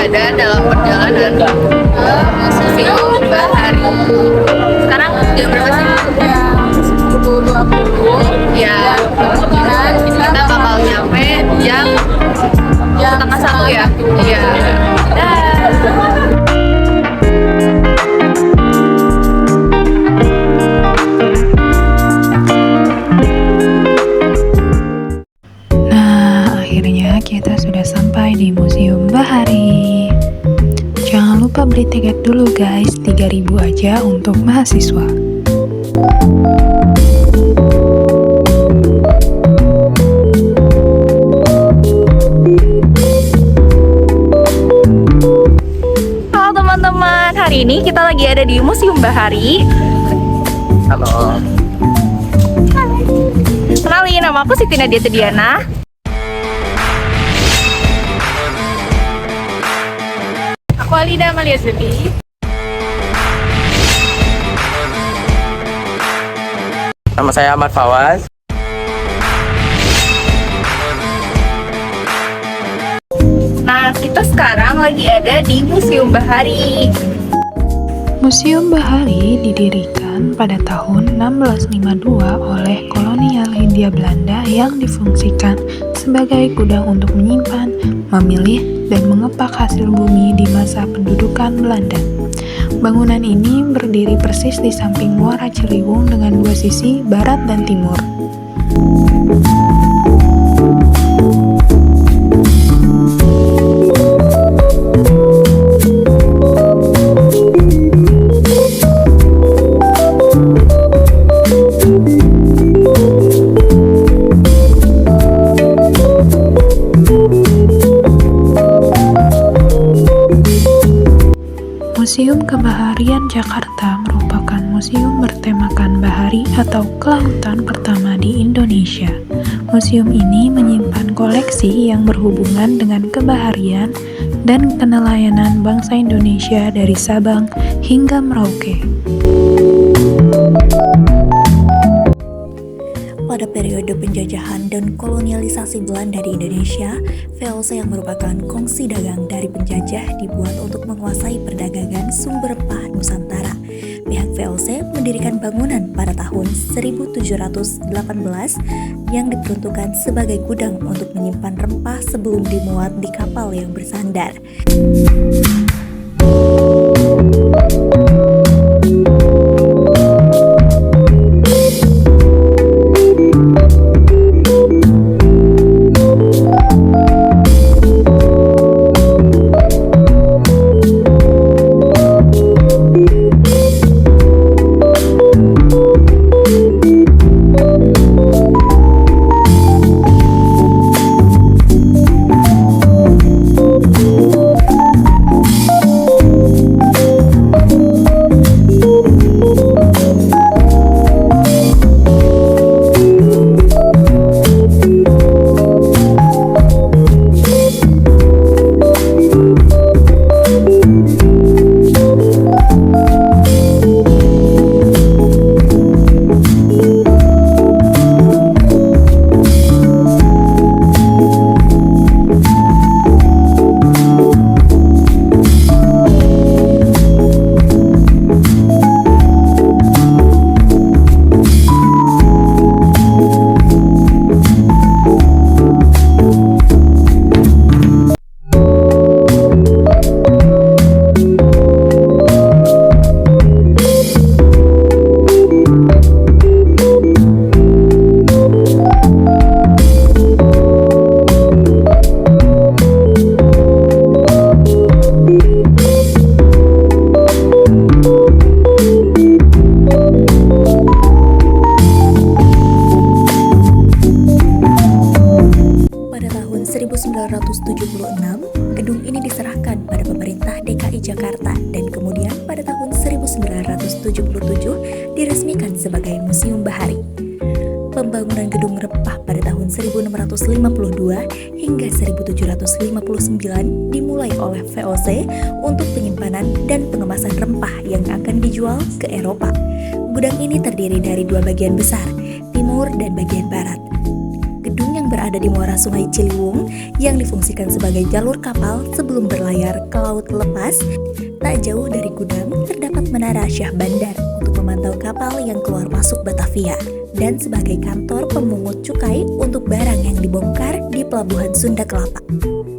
ada dalam perjalanan ke Museum Bahari. Sekarang jam berapa sih? Jam 10.20. Ya, kemungkinan kita bakal nyampe jam setengah satu ya. Iya. Nah, akhirnya kita sudah sampai di Museum Bahari. Jangan lupa beli tiket dulu guys, 3.000 aja untuk mahasiswa. Halo teman-teman, hari ini kita lagi ada di Museum Bahari. Halo. Kenalin, nama aku Siti Nadia Tudiana. Aku Alida Amalia Zudi. Nama saya Ahmad Fawaz. Nah, kita sekarang lagi ada di Museum Bahari. Museum Bahari didirikan pada tahun 1652 oleh kolonial Hindia Belanda yang difungsikan sebagai gudang untuk menyimpan, memilih, dan mengepak hasil bumi di masa pendudukan Belanda. Bangunan ini berdiri persis di samping Muara Ciliwung dengan dua sisi, barat dan timur. Museum Kebaharian Jakarta merupakan museum bertemakan bahari atau kelautan pertama di Indonesia. Museum ini menyimpan koleksi yang berhubungan dengan kebaharian dan kenelayanan bangsa Indonesia dari Sabang hingga Merauke. Pada periode penjajahan dan kolonialisasi Belanda di Indonesia, VOC yang merupakan kongsi dagang dari penjajah dibuat untuk menguasai perdagangan sumber rempah Nusantara. Pihak VOC mendirikan bangunan pada tahun 1718 yang diperuntukkan sebagai gudang untuk menyimpan rempah sebelum dimuat di kapal yang bersandar. Gedung ini diserahkan pada pemerintah DKI Jakarta dan kemudian pada tahun 1977 diresmikan sebagai Museum Bahari. Pembangunan gedung rempah pada tahun 1652 hingga 1759 dimulai oleh VOC untuk penyimpanan dan pengemasan rempah yang akan dijual ke Eropa. Gudang ini terdiri dari dua bagian besar, timur dan bagian barat. Gedung yang berada di muara Sungai Ciliwung yang difungsikan sebagai jalur kapal sebelum berlayar ke laut lepas, tak jauh dari gudang terdapat Menara Syah Bandar untuk memantau kapal yang keluar masuk Batavia dan sebagai kantor pemungut cukai untuk barang yang dibongkar di Pelabuhan Sunda Kelapa,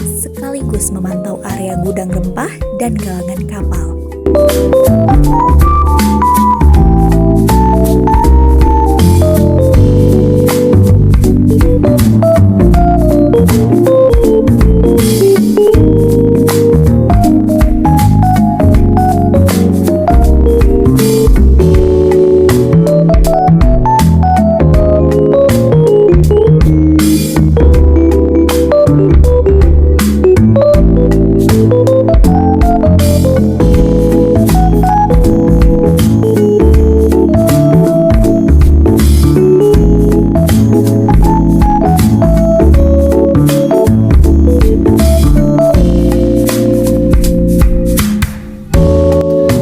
sekaligus memantau area gudang rempah dan galangan kapal.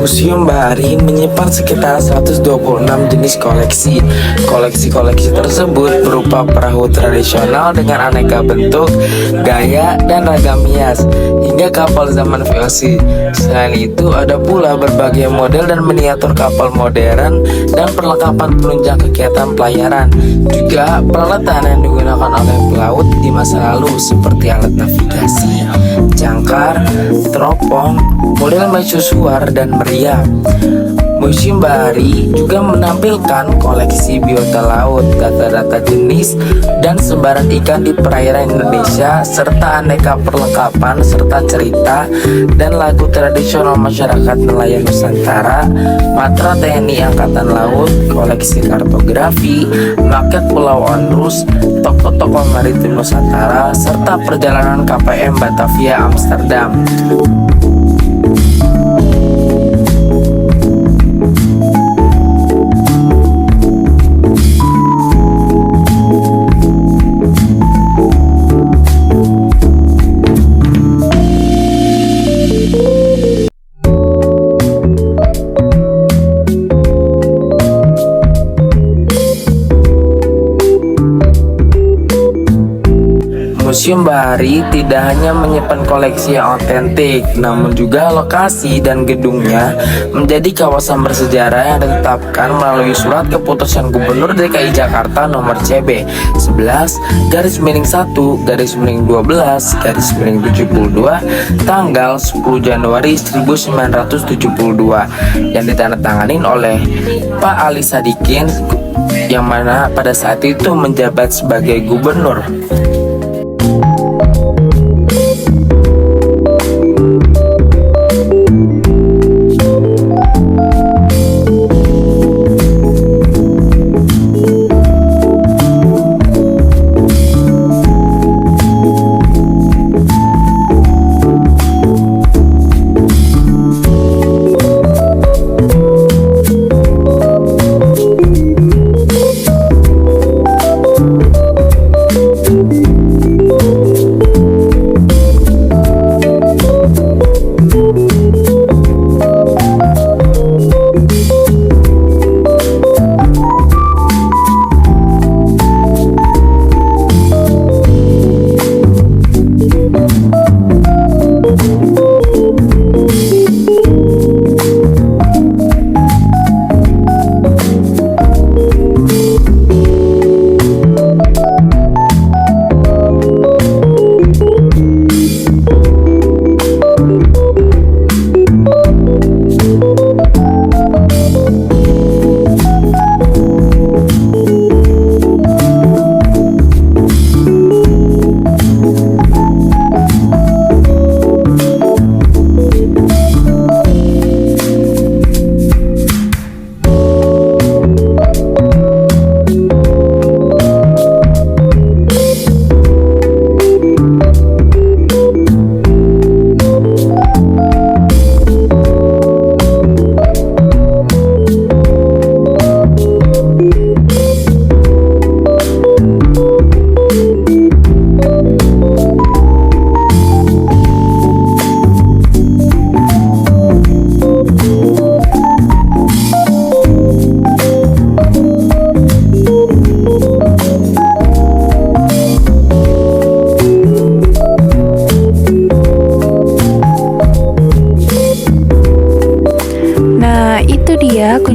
Museum Bahari menyimpan sekitar 126 jenis koleksi. Koleksi-koleksi tersebut berupa perahu tradisional dengan aneka bentuk, gaya, dan ragam hias, hingga kapal zaman VOC. Selain itu, ada pula berbagai model dan miniatur kapal modern dan perlengkapan penunjang kegiatan pelayaran. Juga peralatan yang digunakan oleh pelaut di masa lalu seperti alat navigasi, jangkar, teropong, model mercusuar, dan meriam. Museum Bahari juga menampilkan koleksi biota laut, data-data jenis dan sebaran ikan di perairan Indonesia, serta aneka perlengkapan serta cerita dan lagu tradisional masyarakat nelayan Nusantara, matra TNI Angkatan Laut, koleksi kartografi, maket Pulau Onrus, tokoh-tokoh maritim Nusantara, serta perjalanan KPM Batavia Amsterdam. Museum Bahari tidak hanya menyimpan koleksi yang otentik, namun juga lokasi dan gedungnya menjadi kawasan bersejarah yang ditetapkan melalui surat keputusan Gubernur DKI Jakarta nomor CB 11/12/12/72 tanggal 10 Januari 1972 yang ditandatangani oleh Pak Ali Sadikin, yang mana pada saat itu menjabat sebagai gubernur.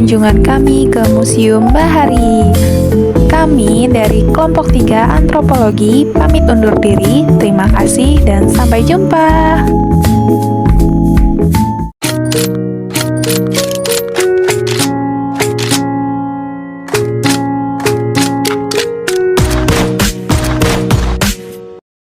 kunjungan kami ke Museum Bahari. Kami dari kelompok 3 Antropologi pamit undur diri. Terima kasih dan sampai jumpa.